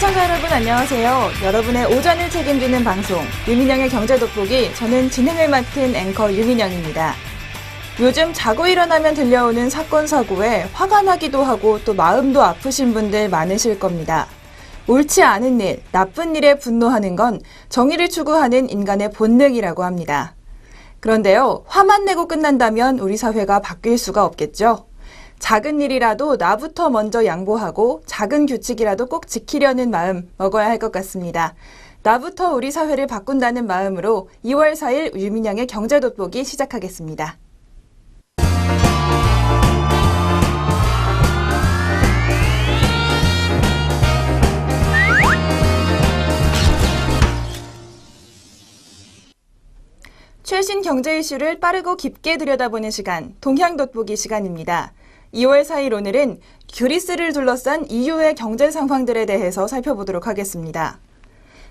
시청자 여러분 안녕하세요. 여러분의 오전을 책임지는 방송 유민영의 경제돋보기, 저는 진행을 맡은 앵커 유민영입니다. 요즘 자고 일어나면 들려오는 사건 사고에 화가 나기도 하고 또 마음도 아프신 분들 많으실 겁니다. 옳지 않은 일, 나쁜 일에 분노하는 건 정의를 추구하는 인간의 본능이라고 합니다. 그런데요, 화만 내고 끝난다면 우리 사회가 바뀔 수가 없겠죠. 작은 일이라도 나부터 먼저 양보하고 작은 규칙이라도 꼭 지키려는 마음 먹어야 할 것 같습니다. 나부터 우리 사회를 바꾼다는 마음으로 2월 4일 유민영의 경제돋보기 시작하겠습니다. 최신 경제 이슈를 빠르고 깊게 들여다보는 시간, 동향돋보기 시간입니다. 2월 4일 오늘은 그리스를 둘러싼 EU의 경제 상황들에 대해서 살펴보도록 하겠습니다.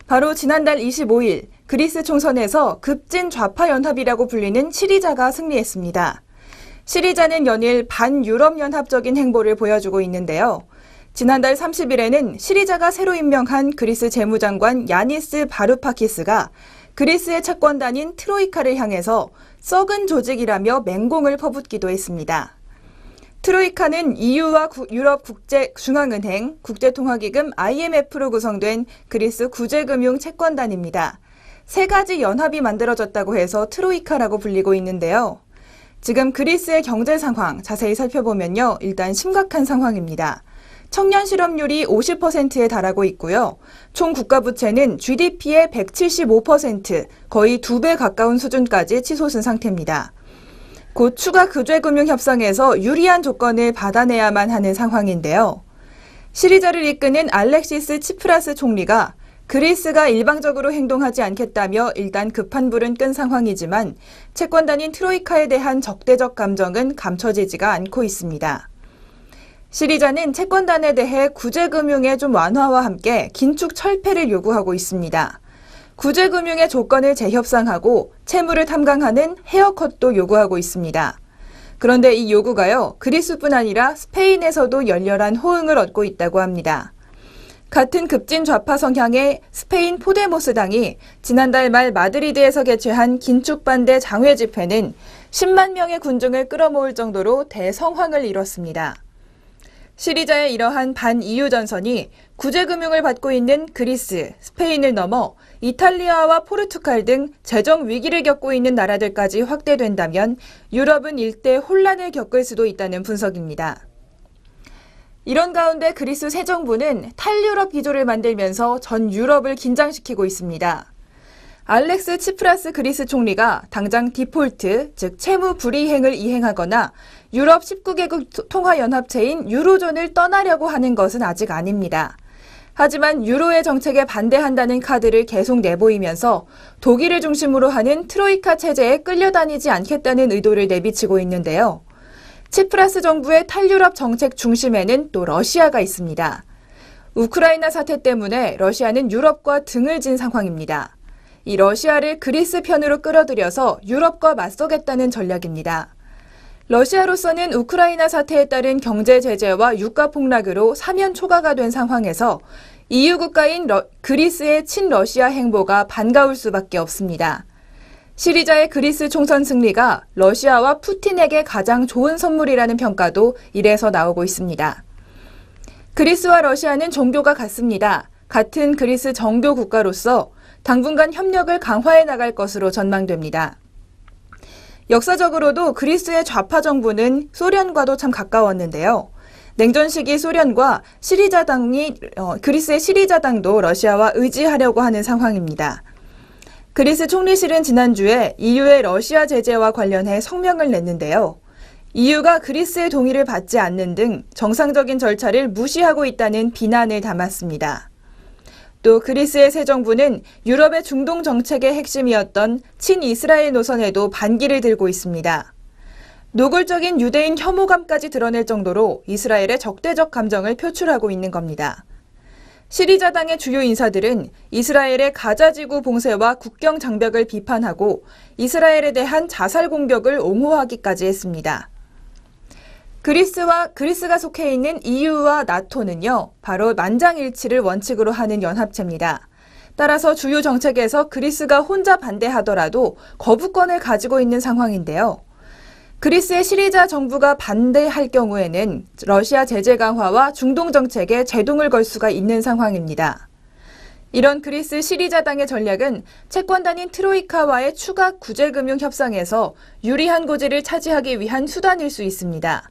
바로 지난달 25일 그리스 총선에서 급진 좌파 연합이라고 불리는 시리자가 승리했습니다. 시리자는 연일 반유럽연합적인 행보를 보여주고 있는데요. 지난달 30일에는 시리자가 새로 임명한 그리스 재무장관 야니스 바루파키스가 그리스의 채권단인 트로이카를 향해서 썩은 조직이라며 맹공을 퍼붓기도 했습니다. 트로이카는 EU와 유럽국제중앙은행, 국제통화기금 IMF로 구성된 그리스 구제금융 채권단입니다. 세 가지 연합이 만들어졌다고 해서 트로이카라고 불리고 있는데요. 지금 그리스의 경제 상황 자세히 살펴보면요, 일단 심각한 상황입니다. 청년 실업률이 50%에 달하고 있고요. 총 국가부채는 GDP의 175%, 거의 2배 가까운 수준까지 치솟은 상태입니다. 곧 추가 구제금융협상에서 유리한 조건을 받아내야만 하는 상황인데요. 시리자를 이끄는 알렉시스 치프라스 총리가 그리스가 일방적으로 행동하지 않겠다며 일단 급한 불은 끈 상황이지만 채권단인 트로이카에 대한 적대적 감정은 감춰지지가 않고 있습니다. 시리자는 채권단에 대해 구제금융의 좀 완화와 함께 긴축 철폐를 요구하고 있습니다. 구제금융의 조건을 재협상하고 채무를 탐강하는 헤어컷도 요구하고 있습니다. 그런데 이 요구가요, 그리스뿐 아니라 스페인에서도 열렬한 호응을 얻고 있다고 합니다. 같은 급진 좌파 성향의 스페인 포데모스 당이 지난달 말 마드리드에서 개최한 긴축 반대 장외 집회는 10만 명의 군중을 끌어모을 정도로 대성황을 이뤘습니다. 시리자의 이러한 반EU 전선이 구제금융을 받고 있는 그리스, 스페인을 넘어 이탈리아와 포르투갈 등 재정 위기를 겪고 있는 나라들까지 확대된다면 유럽은 일대 혼란을 겪을 수도 있다는 분석입니다. 이런 가운데 그리스 새 정부는 탈유럽 기조를 만들면서 전 유럽을 긴장시키고 있습니다. 알렉스 치프라스 그리스 총리가 당장 디폴트, 즉 채무 불이행을 이행하거나 유럽 19개국 통화연합체인 유로존을 떠나려고 하는 것은 아직 아닙니다. 하지만 유로의 정책에 반대한다는 카드를 계속 내보이면서 독일을 중심으로 하는 트로이카 체제에 끌려다니지 않겠다는 의도를 내비치고 있는데요. 치프라스 정부의 탈유럽 정책 중심에는 또 러시아가 있습니다. 우크라이나 사태 때문에 러시아는 유럽과 등을 진 상황입니다. 이 러시아를 그리스 편으로 끌어들여서 유럽과 맞서겠다는 전략입니다. 러시아로서는 우크라이나 사태에 따른 경제 제재와 유가 폭락으로 사면 초과가 된 상황에서 EU 국가인 그리스의 친러시아 행보가 반가울 수밖에 없습니다. 시리자의 그리스 총선 승리가 러시아와 푸틴에게 가장 좋은 선물이라는 평가도 이래서 나오고 있습니다. 그리스와 러시아는 종교가 같습니다. 같은 그리스 정교 국가로서 당분간 협력을 강화해 나갈 것으로 전망됩니다. 역사적으로도 그리스의 좌파 정부는 소련과도 참 가까웠는데요. 냉전 시기 소련과 그리스의 시리자당도 러시아와 의지하려고 하는 상황입니다. 그리스 총리실은 지난주에 EU의 러시아 제재와 관련해 성명을 냈는데요. EU가 그리스의 동의를 받지 않는 등 정상적인 절차를 무시하고 있다는 비난을 담았습니다. 또 그리스의 새 정부는 유럽의 중동 정책의 핵심이었던 친이스라엘 노선에도 반기를 들고 있습니다. 노골적인 유대인 혐오감까지 드러낼 정도로 이스라엘의 적대적 감정을 표출하고 있는 겁니다. 시리자당의 주요 인사들은 이스라엘의 가자지구 봉쇄와 국경 장벽을 비판하고 이스라엘에 대한 자살 공격을 옹호하기까지 했습니다. 그리스가 속해 있는 EU와 나토는요, 바로 만장일치를 원칙으로 하는 연합체입니다. 따라서 주요 정책에서 그리스가 혼자 반대하더라도 거부권을 가지고 있는 상황인데요. 그리스의 시리자 정부가 반대할 경우에는 러시아 제재 강화와 중동 정책에 제동을 걸 수가 있는 상황입니다. 이런 그리스 시리자당의 전략은 채권단인 트로이카와의 추가 구제금융 협상에서 유리한 고지를 차지하기 위한 수단일 수 있습니다.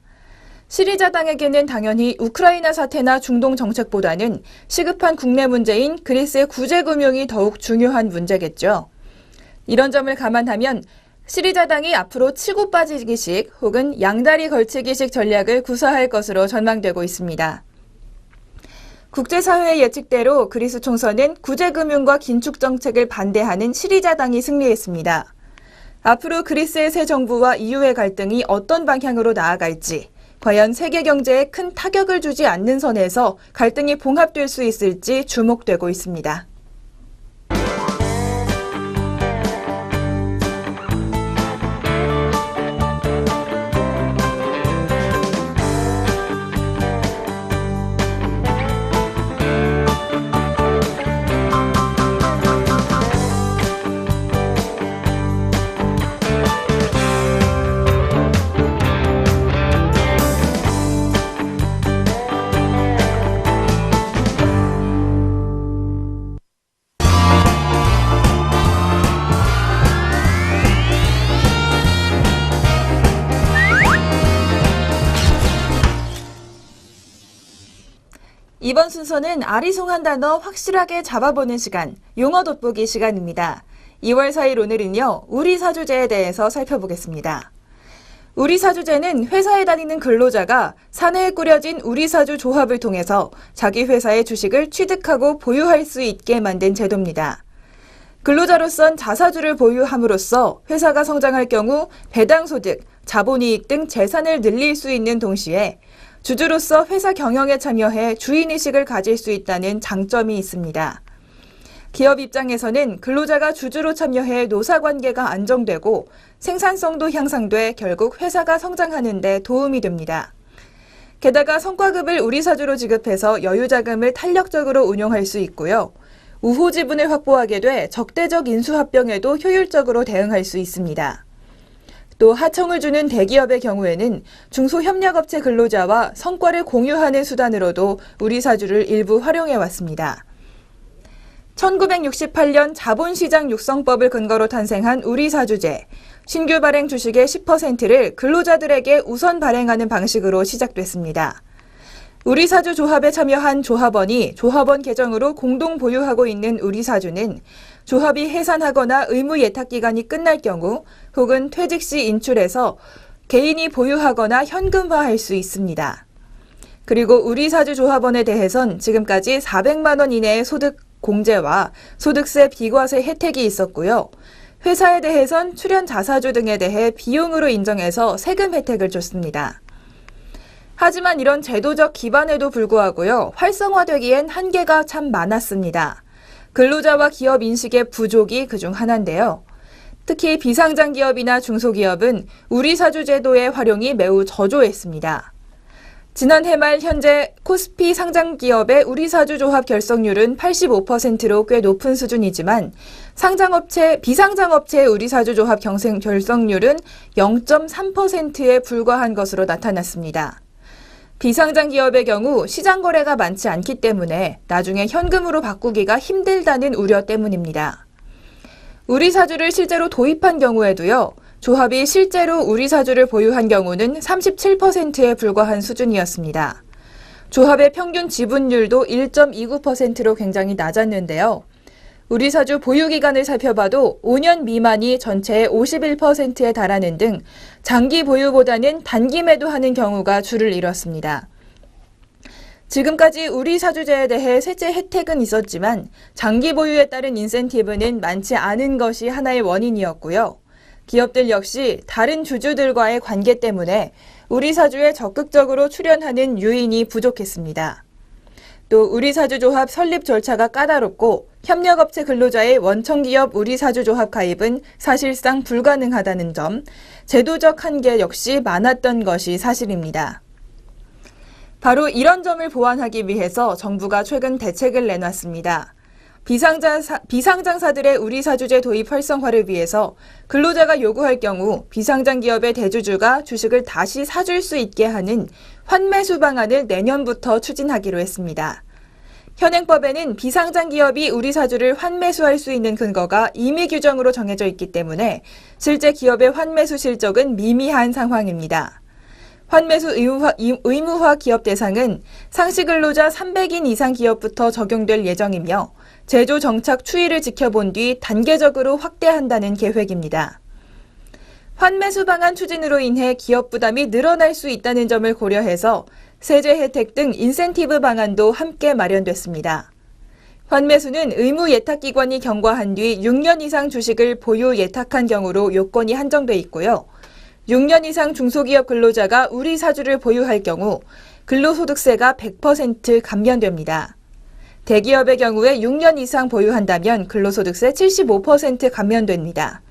시리자당에게는 당연히 우크라이나 사태나 중동 정책보다는 시급한 국내 문제인 그리스의 구제금융이 더욱 중요한 문제겠죠. 이런 점을 감안하면 시리자당이 앞으로 치고 빠지기식 혹은 양다리 걸치기식 전략을 구사할 것으로 전망되고 있습니다. 국제사회의 예측대로 그리스 총선은 구제금융과 긴축 정책을 반대하는 시리자당이 승리했습니다. 앞으로 그리스의 새 정부와 EU의 갈등이 어떤 방향으로 나아갈지, 과연 세계 경제에 큰 타격을 주지 않는 선에서 갈등이 봉합될 수 있을지 주목되고 있습니다. 이번 순서는 아리송한 단어 확실하게 잡아보는 시간, 용어 돋보기 시간입니다. 2월 4일 오늘은요, 우리사주제에 대해서 살펴보겠습니다. 우리사주제는 회사에 다니는 근로자가 사내에 꾸려진 우리사주 조합을 통해서 자기 회사의 주식을 취득하고 보유할 수 있게 만든 제도입니다. 근로자로선 자사주를 보유함으로써 회사가 성장할 경우 배당소득, 자본이익 등 재산을 늘릴 수 있는 동시에 주주로서 회사 경영에 참여해 주인의식을 가질 수 있다는 장점이 있습니다. 기업 입장에서는 근로자가 주주로 참여해 노사관계가 안정되고 생산성도 향상돼 결국 회사가 성장하는 데 도움이 됩니다. 게다가 성과급을 우리사주로 지급해서 여유자금을 탄력적으로 운용할 수 있고요. 우호지분을 확보하게 돼 적대적 인수합병에도 효율적으로 대응할 수 있습니다. 또 하청을 주는 대기업의 경우에는 중소협력업체 근로자와 성과를 공유하는 수단으로도 우리사주를 일부 활용해왔습니다. 1968년 자본시장 육성법을 근거로 탄생한 우리사주제, 신규 발행 주식의 10%를 근로자들에게 우선 발행하는 방식으로 시작됐습니다. 우리사주 조합에 참여한 조합원이 조합원 계정으로 공동 보유하고 있는 우리사주는 조합이 해산하거나 의무 예탁 기간이 끝날 경우 혹은 퇴직 시 인출해서 개인이 보유하거나 현금화할 수 있습니다. 그리고 우리사주 조합원에 대해선 지금까지 400만 원 이내의 소득 공제와 소득세 비과세 혜택이 있었고요. 회사에 대해선 출연 자사주 등에 대해 비용으로 인정해서 세금 혜택을 줬습니다. 하지만 이런 제도적 기반에도 불구하고요, 활성화되기엔 한계가 참 많았습니다. 근로자와 기업 인식의 부족이 그중 하나인데요. 특히 비상장 기업이나 중소기업은 우리사주 제도의 활용이 매우 저조했습니다. 지난해 말 현재 코스피 상장 기업의 우리사주 조합 결성률은 85%로 꽤 높은 수준이지만 비상장업체의 우리사주 조합 결성률은 0.3%에 불과한 것으로 나타났습니다. 비상장 기업의 경우 시장 거래가 많지 않기 때문에 나중에 현금으로 바꾸기가 힘들다는 우려 때문입니다. 우리사주를 실제로 도입한 경우에도요, 조합이 실제로 우리사주를 보유한 경우는 37%에 불과한 수준이었습니다. 조합의 평균 지분율도 1.29%로 굉장히 낮았는데요. 우리사주 보유기간을 살펴봐도 5년 미만이 전체의 51%에 달하는 등 장기 보유보다는 단기 매도하는 경우가 주를 이뤘습니다. 지금까지 우리사주제에 대해 세제 혜택은 있었지만 장기 보유에 따른 인센티브는 많지 않은 것이 하나의 원인이었고요. 기업들 역시 다른 주주들과의 관계 때문에 우리사주에 적극적으로 출연하는 유인이 부족했습니다. 또 우리사주 조합 설립 절차가 까다롭고 협력업체 근로자의 원청기업 우리사주 조합 가입은 사실상 불가능하다는 점, 제도적 한계 역시 많았던 것이 사실입니다. 바로 이런 점을 보완하기 위해서 정부가 최근 대책을 내놨습니다. 비상장사들의 우리사주제 도입 활성화를 위해서 근로자가 요구할 경우 비상장 기업의 대주주가 주식을 다시 사줄 수 있게 하는 환매수 방안을 내년부터 추진하기로 했습니다. 현행법에는 비상장 기업이 우리사주를 환매수할 수 있는 근거가 임의 규정으로 정해져 있기 때문에 실제 기업의 환매수 실적은 미미한 상황입니다. 환매수 의무화 기업 대상은 상시 근로자 300인 이상 기업부터 적용될 예정이며 제조 정착 추이를 지켜본 뒤 단계적으로 확대한다는 계획입니다. 환매수 방안 추진으로 인해 기업 부담이 늘어날 수 있다는 점을 고려해서 세제 혜택 등 인센티브 방안도 함께 마련됐습니다. 환매수는 의무 예탁기관이 경과한 뒤 6년 이상 주식을 보유 예탁한 경우로 요건이 한정돼 있고요. 6년 이상 중소기업 근로자가 우리사주를 보유할 경우 근로소득세가 100% 감면됩니다. 대기업의 경우에 6년 이상 보유한다면 근로소득세 75% 감면됩니다.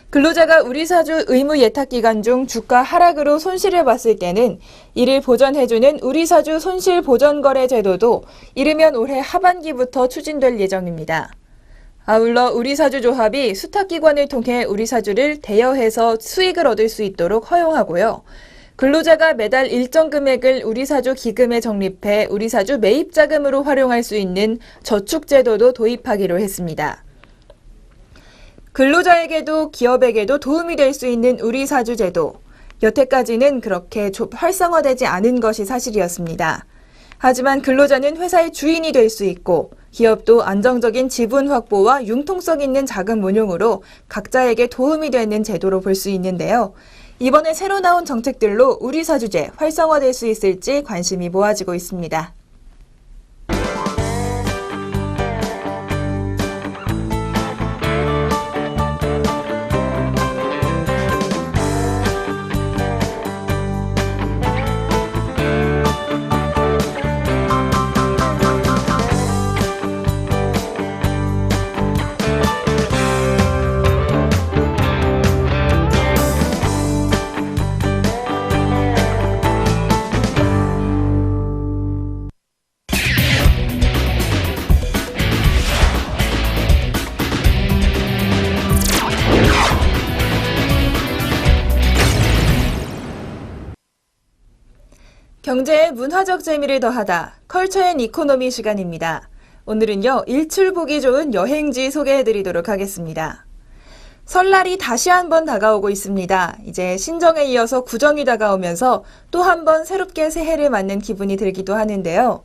근로자가 우리사주 의무 예탁기간 중 주가 하락으로 손실을 봤을 때는 이를 보전해주는 우리사주 손실보전거래 제도도 이르면 올해 하반기부터 추진될 예정입니다. 아울러 우리사주 조합이 수탁기관을 통해 우리사주를 대여해서 수익을 얻을 수 있도록 허용하고요. 근로자가 매달 일정 금액을 우리사주 기금에 적립해 우리사주 매입자금으로 활용할 수 있는 저축제도도 도입하기로 했습니다. 근로자에게도 기업에게도 도움이 될 수 있는 우리사주 제도. 여태까지는 그렇게 활성화되지 않은 것이 사실이었습니다. 하지만 근로자는 회사의 주인이 될 수 있고 기업도 안정적인 지분 확보와 융통성 있는 자금 운용으로 각자에게 도움이 되는 제도로 볼 수 있는데요. 이번에 새로 나온 정책들로 우리사주제 활성화될 수 있을지 관심이 모아지고 있습니다. 경제에 문화적 재미를 더하다. 컬처 앤 이코노미 시간입니다. 오늘은요, 일출 보기 좋은 여행지 소개해드리도록 하겠습니다. 설날이 다시 한번 다가오고 있습니다. 이제 신정에 이어서 구정이 다가오면서 또 한 번 새롭게 새해를 맞는 기분이 들기도 하는데요.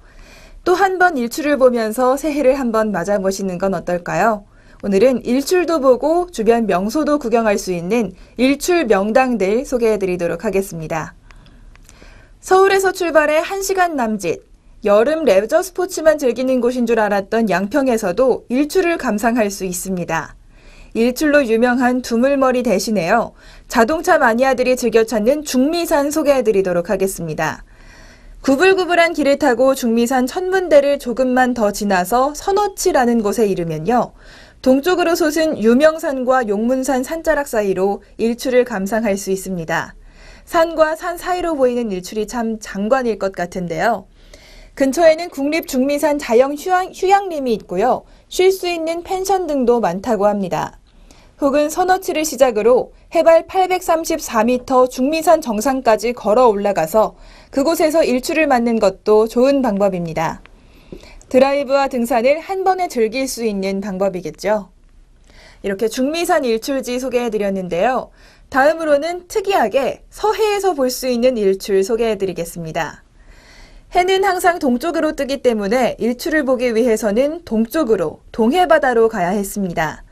또 한 번 일출을 보면서 새해를 한번 맞아보시는 건 어떨까요? 오늘은 일출도 보고 주변 명소도 구경할 수 있는 일출 명당들 소개해드리도록 하겠습니다. 서울에서 출발해 1시간 남짓, 여름 레저 스포츠만 즐기는 곳인 줄 알았던 양평에서도 일출을 감상할 수 있습니다. 일출로 유명한 두물머리 대신에요, 자동차 마니아들이 즐겨 찾는 중미산 소개해드리도록 하겠습니다. 구불구불한 길을 타고 중미산 천문대를 조금만 더 지나서 선어치라는 곳에 이르면요, 동쪽으로 솟은 유명산과 용문산 산자락 사이로 일출을 감상할 수 있습니다. 산과 산 사이로 보이는 일출이 참 장관일 것 같은데요. 근처에는 국립중미산 자연 휴양림이 있고요. 쉴 수 있는 펜션 등도 많다고 합니다. 혹은 선어치를 시작으로 해발 834m 중미산 정상까지 걸어 올라가서 그곳에서 일출을 맞는 것도 좋은 방법입니다. 드라이브와 등산을 한 번에 즐길 수 있는 방법이겠죠. 이렇게 중미산 일출지 소개해드렸는데요. 다음으로는 특이하게 서해에서 볼 수 있는 일출 소개해드리겠습니다. 해는 항상 동쪽으로 뜨기 때문에 일출을 보기 위해서는 동쪽으로, 동해바다로 가야 했습니다.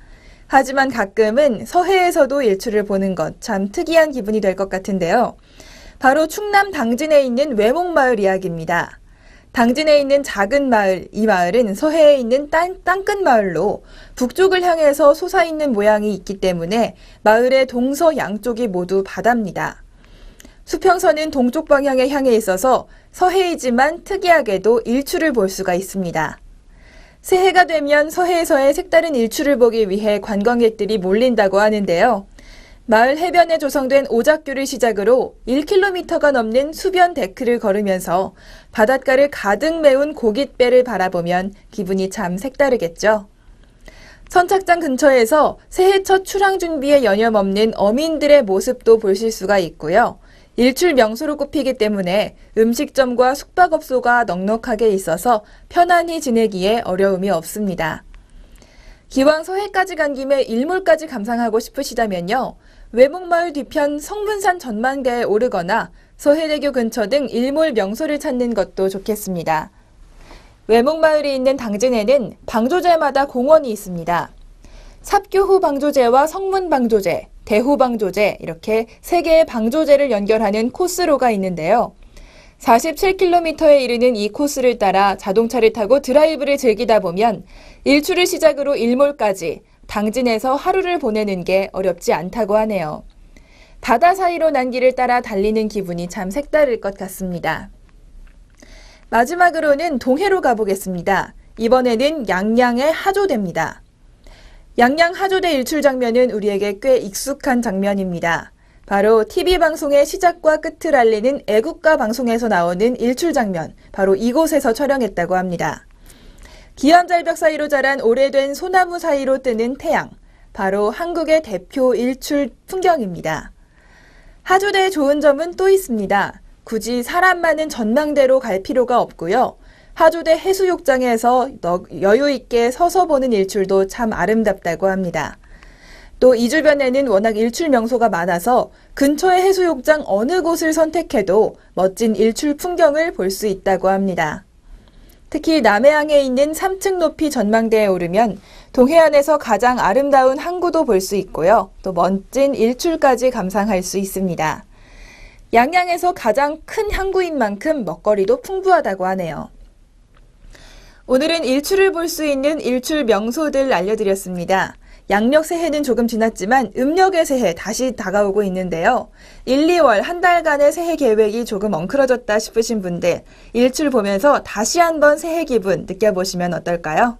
하지만 가끔은 서해에서도 일출을 보는 것 참 특이한 기분이 될 것 같은데요. 바로 충남 당진에 있는 외목마을 이야기입니다. 당진에 있는 작은 마을, 이 마을은 서해에 있는 땅끝 마을로 북쪽을 향해서 솟아있는 모양이 있기 때문에 마을의 동서 양쪽이 모두 바다입니다. 수평선은 동쪽 방향에 향해 있어서 서해이지만 특이하게도 일출을 볼 수가 있습니다. 새해가 되면 서해에서의 색다른 일출을 보기 위해 관광객들이 몰린다고 하는데요. 마을 해변에 조성된 오작교를 시작으로 1km가 넘는 수변 데크를 걸으면서 바닷가를 가득 메운 고깃배를 바라보면 기분이 참 색다르겠죠. 선착장 근처에서 새해 첫 출항 준비에 여념없는 어민들의 모습도 보실 수가 있고요. 일출 명소로 꼽히기 때문에 음식점과 숙박업소가 넉넉하게 있어서 편안히 지내기에 어려움이 없습니다. 기왕 서해까지 간 김에 일몰까지 감상하고 싶으시다면요. 외목마을 뒤편 성문산 전망대에 오르거나 서해대교 근처 등 일몰 명소를 찾는 것도 좋겠습니다. 외목마을이 있는 당진에는 방조제마다 공원이 있습니다. 삽교후 방조제와 성문 방조제, 대호 방조제 이렇게 3개의 방조제를 연결하는 코스로가 있는데요. 47km에 이르는 이 코스를 따라 자동차를 타고 드라이브를 즐기다 보면 일출을 시작으로 일몰까지 당진에서 하루를 보내는 게 어렵지 않다고 하네요. 바다 사이로 난 길을 따라 달리는 기분이 참 색다를 것 같습니다. 마지막으로는 동해로 가보겠습니다. 이번에는 양양의 하조대입니다. 양양 하조대 일출 장면은 우리에게 꽤 익숙한 장면입니다. 바로 TV방송의 시작과 끝을 알리는 애국가 방송에서 나오는 일출 장면, 바로 이곳에서 촬영했다고 합니다. 기암절벽 사이로 자란 오래된 소나무 사이로 뜨는 태양, 바로 한국의 대표 일출 풍경입니다. 하조대의 좋은 점은 또 있습니다. 굳이 사람 많은 전망대로 갈 필요가 없고요. 하조대 해수욕장에서 여유 있게 서서 보는 일출도 참 아름답다고 합니다. 또 이 주변에는 워낙 일출 명소가 많아서 근처의 해수욕장 어느 곳을 선택해도 멋진 일출 풍경을 볼 수 있다고 합니다. 특히 남해항에 있는 3층 높이 전망대에 오르면 동해안에서 가장 아름다운 항구도 볼 수 있고요. 또 멋진 일출까지 감상할 수 있습니다. 양양에서 가장 큰 항구인 만큼 먹거리도 풍부하다고 하네요. 오늘은 일출을 볼 수 있는 일출 명소들 알려드렸습니다. 양력 새해는 조금 지났지만 음력의 새해 다시 다가오고 있는데요. 1, 2월 한 달간의 새해 계획이 조금 엉클어졌다 싶으신 분들 일출 보면서 다시 한번 새해 기분 느껴보시면 어떨까요?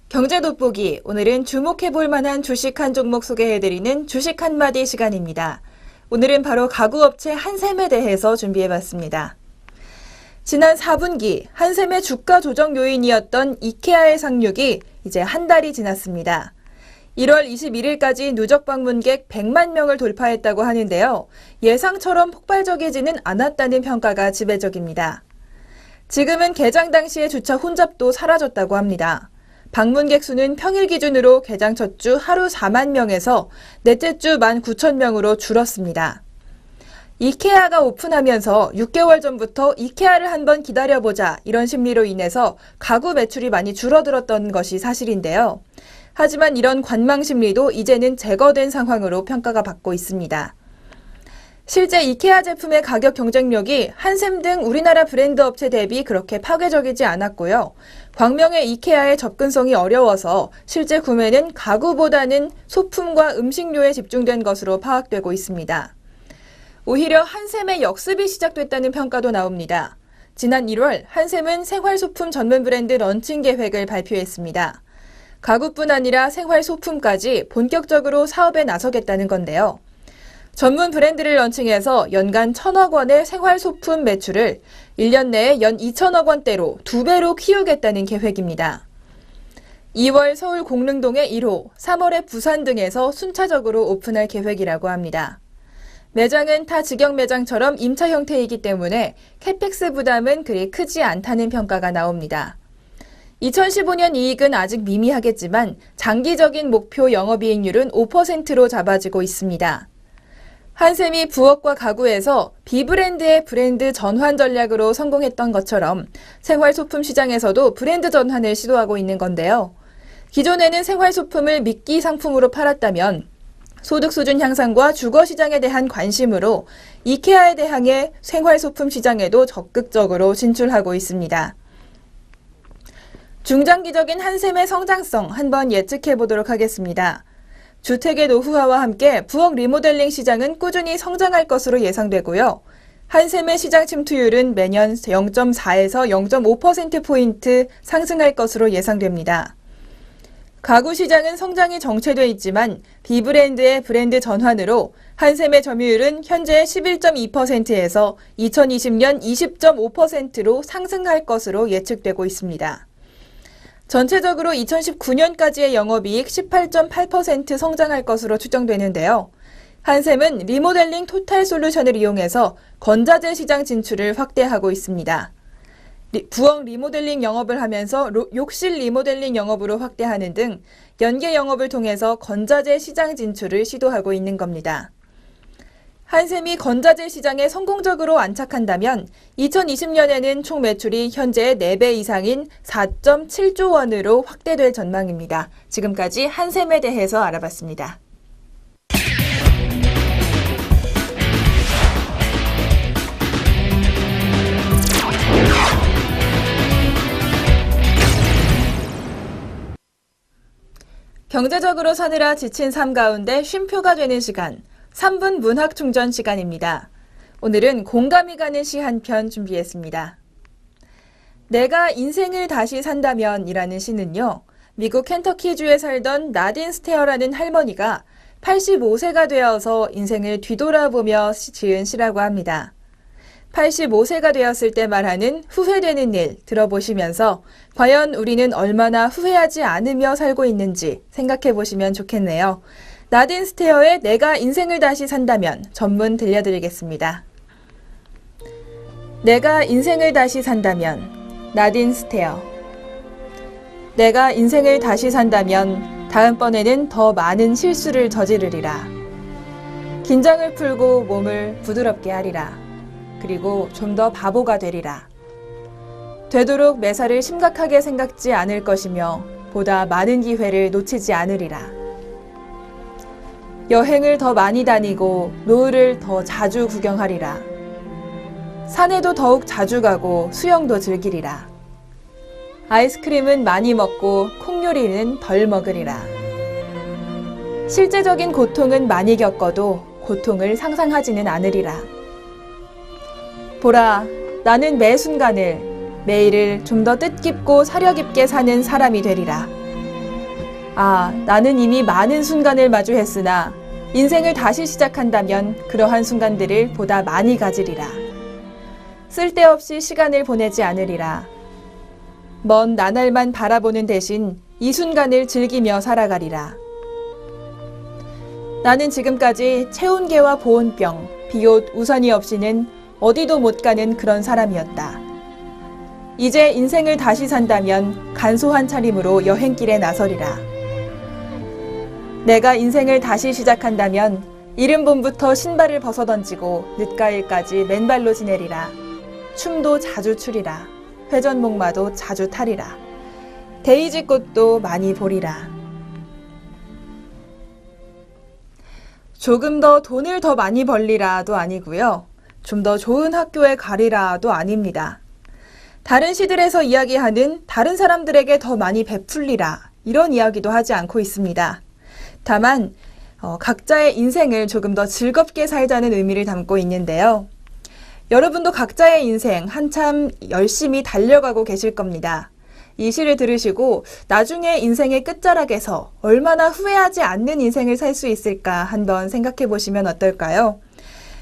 경제 돋보기, 오늘은 주목해볼 만한 주식 한 종목 소개해드리는 주식 한마디 시간입니다. 오늘은 바로 가구업체 한샘에 대해서 준비해봤습니다. 지난 4분기 한샘의 주가 조정 요인이었던 이케아의 상륙이 이제 한 달이 지났습니다. 1월 21일까지 누적 방문객 100만 명을 돌파했다고 하는데요. 예상처럼 폭발적이지는 않았다는 평가가 지배적입니다. 지금은 개장 당시의 주차 혼잡도 사라졌다고 합니다. 방문객 수는 평일 기준으로 개장 첫 주 하루 4만 명에서 넷째 주 19,000명으로 줄었습니다. 이케아가 오픈하면서 6개월 전부터 이케아를 한번 기다려보자 이런 심리로 인해서 가구 매출이 많이 줄어들었던 것이 사실인데요. 하지만 이런 관망 심리도 이제는 제거된 상황으로 평가가 받고 있습니다. 실제 이케아 제품의 가격 경쟁력이 한샘 등 우리나라 브랜드 업체 대비 그렇게 파괴적이지 않았고요. 광명의 이케아의 접근성이 어려워서 실제 구매는 가구보다는 소품과 음식료에 집중된 것으로 파악되고 있습니다. 오히려 한샘의 역습이 시작됐다는 평가도 나옵니다. 지난 1월 한샘은 생활소품 전문 브랜드 런칭 계획을 발표했습니다. 가구뿐 아니라 생활소품까지 본격적으로 사업에 나서겠다는 건데요. 전문 브랜드를 런칭해서 연간 1,000억 원의 생활소품 매출을 1년 내에 연 2,000억 원대로 2배로 키우겠다는 계획입니다. 2월 서울 공릉동의 1호, 3월에 부산 등에서 순차적으로 오픈할 계획이라고 합니다. 매장은 타 직영 매장처럼 임차 형태이기 때문에 캐펙스 부담은 그리 크지 않다는 평가가 나옵니다. 2015년 이익은 아직 미미하겠지만 장기적인 목표 영업이익률은 5%로 잡아지고 있습니다. 한샘이 부엌과 가구에서 B브랜드의 브랜드 전환 전략으로 성공했던 것처럼 생활소품 시장에서도 브랜드 전환을 시도하고 있는 건데요. 기존에는 생활소품을 미끼 상품으로 팔았다면 소득 수준 향상과 주거 시장에 대한 관심으로 이케아에 대항해 생활소품 시장에도 적극적으로 진출하고 있습니다. 중장기적인 한샘의 성장성 한번 예측해 보도록 하겠습니다. 주택의 노후화와 함께 부엌 리모델링 시장은 꾸준히 성장할 것으로 예상되고요. 한샘의 시장 침투율은 매년 0.4에서 0.5%포인트 상승할 것으로 예상됩니다. 가구 시장은 성장이 정체돼 있지만 B브랜드의 브랜드 전환으로 한샘의 점유율은 현재 11.2%에서 2020년 20.5%로 상승할 것으로 예측되고 있습니다. 전체적으로 2019년까지의 영업이익 18.8% 성장할 것으로 추정되는데요. 한샘은 리모델링 토탈 솔루션을 이용해서 건자재 시장 진출을 확대하고 있습니다. 부엌 리모델링 영업을 하면서 욕실 리모델링 영업으로 확대하는 등 연계 영업을 통해서 건자재 시장 진출을 시도하고 있는 겁니다. 한샘이 건자재 시장에 성공적으로 안착한다면 2020년에는 총 매출이 현재의 4배 이상인 4.7조 원으로 확대될 전망입니다. 지금까지 한샘에 대해서 알아봤습니다. 경제적으로 사느라 지친 삶 가운데 쉼표가 되는 시간, 3분 문학 충전 시간입니다. 오늘은 공감이 가는 시 한 편 준비했습니다. 내가 인생을 다시 산다면 이라는 시는요, 미국 켄터키주에 살던 나딘 스테어라는 할머니가 85세가 되어서 인생을 뒤돌아보며 지은 시라고 합니다. 85세가 되었을 때 말하는 후회되는 일 들어보시면서 과연 우리는 얼마나 후회하지 않으며 살고 있는지 생각해 보시면 좋겠네요. 나딘 스테어의 내가 인생을 다시 산다면 전문 들려드리겠습니다. 내가 인생을 다시 산다면 나딘 스테어. 내가 인생을 다시 산다면 다음번에는 더 많은 실수를 저지르리라. 긴장을 풀고 몸을 부드럽게 하리라. 그리고 좀 더 바보가 되리라. 되도록 매사를 심각하게 생각지 않을 것이며 보다 많은 기회를 놓치지 않으리라. 여행을 더 많이 다니고 노을을 더 자주 구경하리라. 산에도 더욱 자주 가고 수영도 즐기리라. 아이스크림은 많이 먹고 콩요리는 덜 먹으리라. 실제적인 고통은 많이 겪어도 고통을 상상하지는 않으리라. 보라, 나는 매 순간을, 매일을 좀 더 뜻깊고 사려깊게 사는 사람이 되리라. 아, 나는 이미 많은 순간을 마주했으나 인생을 다시 시작한다면 그러한 순간들을 보다 많이 가지리라. 쓸데없이 시간을 보내지 않으리라. 먼 나날만 바라보는 대신 이 순간을 즐기며 살아가리라. 나는 지금까지 체온계와 보온병, 비옷, 우산이 없이는 어디도 못 가는 그런 사람이었다. 이제 인생을 다시 산다면 간소한 차림으로 여행길에 나서리라. 내가 인생을 다시 시작한다면 이른 봄부터 신발을 벗어던지고 늦가을까지 맨발로 지내리라. 춤도 자주 추리라. 회전목마도 자주 타리라. 데이지 꽃도 많이 보리라. 조금 더 돈을 더 많이 벌리라도 아니고요. 좀 더 좋은 학교에 가리라도 아닙니다. 다른 시들에서 이야기하는 다른 사람들에게 더 많이 베풀리라 이런 이야기도 하지 않고 있습니다. 다만 각자의 인생을 조금 더 즐겁게 살자는 의미를 담고 있는데요. 여러분도 각자의 인생 한참 열심히 달려가고 계실 겁니다. 이 시를 들으시고 나중에 인생의 끝자락에서 얼마나 후회하지 않는 인생을 살 수 있을까 한번 생각해 보시면 어떨까요?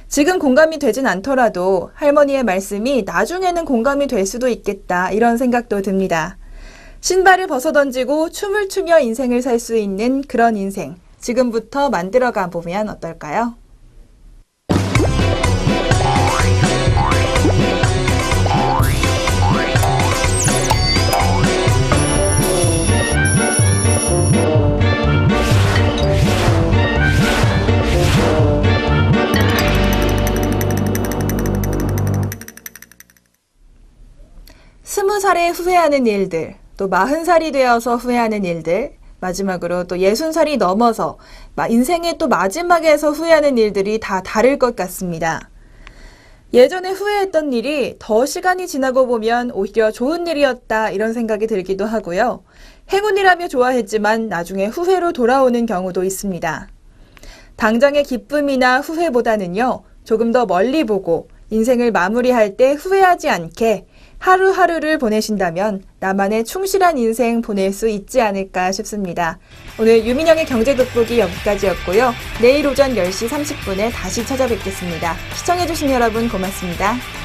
지금 공감이 되진 않더라도 할머니의 말씀이 나중에는 공감이 될 수도 있겠다 이런 생각도 듭니다. 신발을 벗어던지고 춤을 추며 인생을 살 수 있는 그런 인생 지금부터 만들어가 보면 어떨까요? 20살에 후회하는 일들, 또 40살이 되어서 후회하는 일들, 마지막으로 또 60살이 넘어서 인생의 또 마지막에서 후회하는 일들이 다 다를 것 같습니다. 예전에 후회했던 일이 더 시간이 지나고 보면 오히려 좋은 일이었다 이런 생각이 들기도 하고요. 행운이라며 좋아했지만 나중에 후회로 돌아오는 경우도 있습니다. 당장의 기쁨이나 후회보다는요, 조금 더 멀리 보고 인생을 마무리할 때 후회하지 않게 하루하루를 보내신다면 나만의 충실한 인생 보낼 수 있지 않을까 싶습니다. 오늘 유민영의 경제 돋보기 여기까지였고요. 내일 오전 10시 30분에 다시 찾아뵙겠습니다. 시청해주신 여러분 고맙습니다.